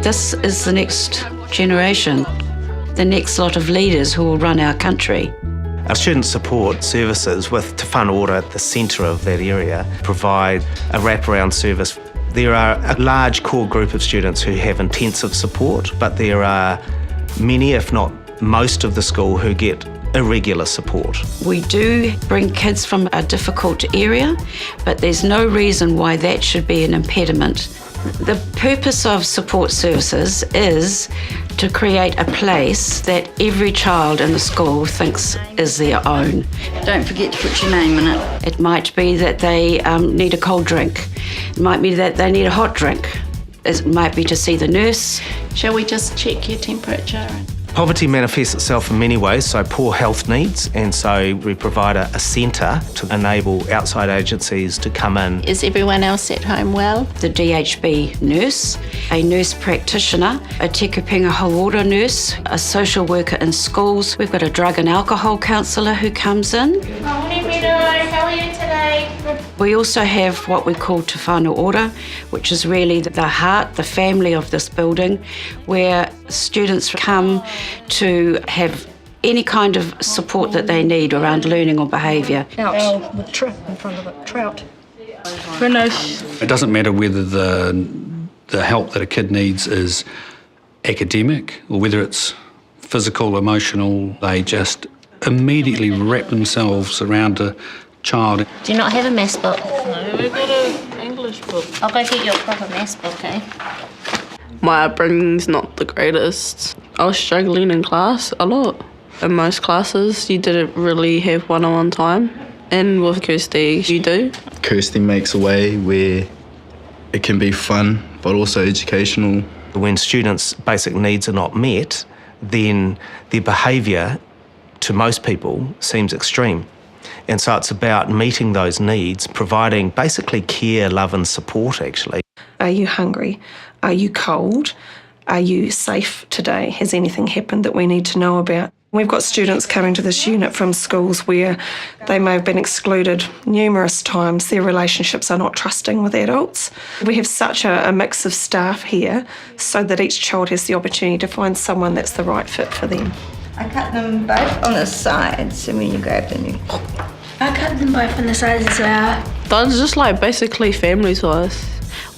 This is the next generation, the next lot of leaders who will run our country. Our student support services, with Te Whānau Ora at the centre of that area, provide a wraparound service. There are a large core group of students who have intensive support, but there are many, if not most of the school, who get irregular support. We do bring kids from a difficult area, but there's no reason why that should be an impediment. The purpose of support services is to create a place that every child in the school thinks is their own. Don't forget to put your name in it. It might be that they need a cold drink. It might be that they need a hot drink. It might be to see the nurse. Shall we just check your temperature? Poverty manifests itself in many ways, so poor health needs, and so we provide a centre to enable outside agencies to come in. Is everyone else at home well? The DHB nurse, a nurse practitioner, a Te Kupenga Hauora nurse, a social worker in schools. We've got a drug and alcohol counsellor who comes in. Morning, Meadow. How are you today? We also have what we call Te Whānau Ora, which is really the heart, the family of this building, where students come to have any kind of support that they need around learning or behaviour. Out with trip in front of it, trout. Finish. It doesn't matter whether the help that a kid needs is academic or whether it's physical, emotional. They just immediately wrap themselves around a child. Do you not have a maths book? No, we've got an English book. I'll go get you a proper maths book, eh? My upbringing's not the greatest. I was struggling in class a lot. In most classes, you didn't really have one-on-one time. And with Kirsty, you do. Kirsty makes a way where it can be fun, but also educational. When students' basic needs are not met, then their behaviour, to most people, seems extreme. And so it's about meeting those needs, providing basically care, love and support, actually. Are you hungry? Are you cold? Are you safe today? Has anything happened that we need to know about? We've got students coming to this unit from schools where they may have been excluded numerous times. Their relationships are not trusting with adults. We have such a mix of staff here so that each child has the opportunity to find someone that's the right fit for them. I cut them both on the sides, and when you grab them, you... I cut them both on the sides as well. That's just like basically family to us.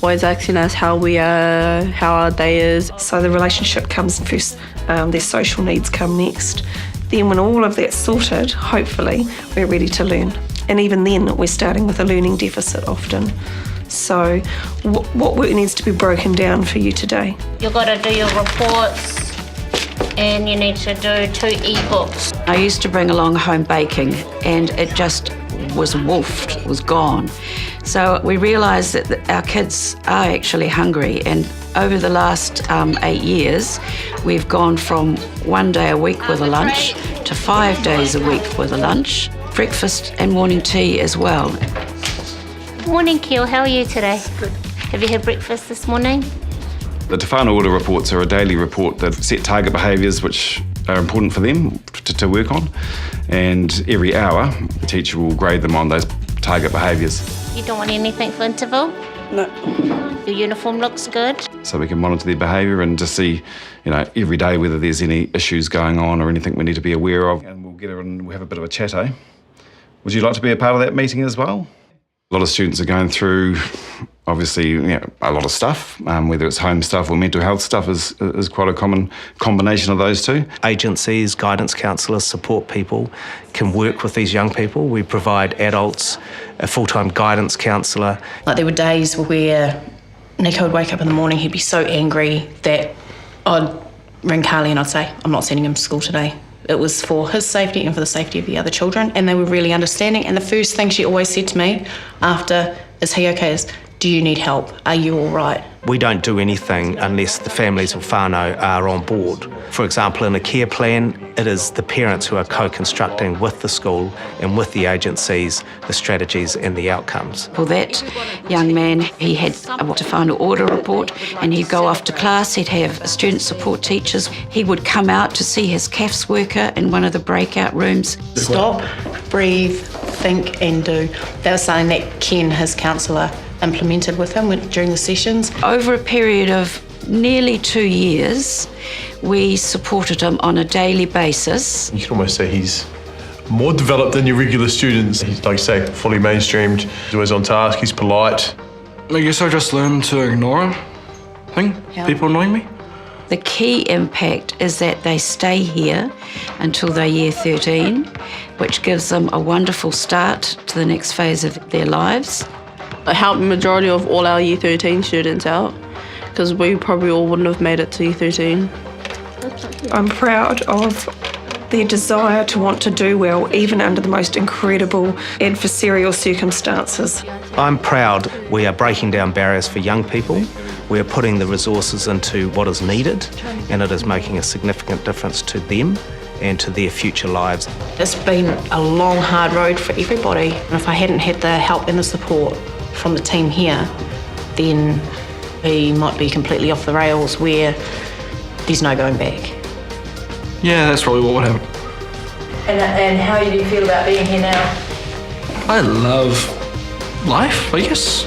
Always asking us how we are, how our day is. So the relationship comes first, their social needs come next. Then when all of that's sorted, hopefully, we're ready to learn. And even then, we're starting with a learning deficit often. So what work needs to be broken down for you today? You've got to do your reports and you need to do 2 e-books. I used to bring along home baking and it just was wolfed, was gone. So we realised that our kids are actually hungry, and over the last 8 years, we've gone from 1 day a week with a lunch to 5 days a week with a lunch, breakfast and morning tea as well. Morning, Kiel. How are you today? Good. Have you had breakfast this morning? The Te Whānau Ora reports are a daily report that set target behaviours which are important for them to work on, and every hour the teacher will grade them on those target behaviours. You don't want anything for interval? No. Your uniform looks good. So we can monitor their behaviour and just see, every day whether there's any issues going on or anything we need to be aware of. And we'll get her and we'll have a bit of a chat, eh? Would you like to be a part of that meeting as well? A lot of students are going through, obviously, a lot of stuff, whether it's home stuff or mental health stuff is quite a common combination of those two. Agencies, guidance counsellors, support people can work with these young people. We provide adults a full-time guidance counsellor. Like there were days where NIKAU would wake up in the morning, he'd be so angry that I'd ring Carly and I'd say, I'm not sending him to school today. It was for his safety and for the safety of the other children, and they were really understanding. And the first thing she always said to me after, is he okay, is, do you need help? Are you all right? We don't do anything unless the families of whānau are on board. For example, in a care plan, it is the parents who are co-constructing with the school and with the agencies the strategies and the outcomes. For that young man, he had a Te Whānau Ora report, and he'd go off to class, he'd have student support teachers. He would come out to see his CAFS worker in one of the breakout rooms. Stop, breathe, think and do. That was something that Ken, his counsellor, implemented with him during the sessions. Over a period of nearly 2 years, we supported him on a daily basis. You can almost say he's more developed than your regular students. He's, like you say, fully mainstreamed. He's always on task, he's polite. I guess I just learned to ignore people annoying me. The key impact is that they stay here until they're year 13, which gives them a wonderful start to the next phase of their lives. It helped the majority of all our year 13 students out, because we probably all wouldn't have made it to year 13. I'm proud of their desire to want to do well, even under the most incredible adversarial circumstances. I'm proud we are breaking down barriers for young people. We are putting the resources into what is needed, and it is making a significant difference to them and to their future lives. It's been a long, hard road for everybody. And if I hadn't had the help and the support from the team here, then we might be completely off the rails where there's no going back. Yeah, that's probably what would happen. And how do you feel about being here now? I love life, I guess.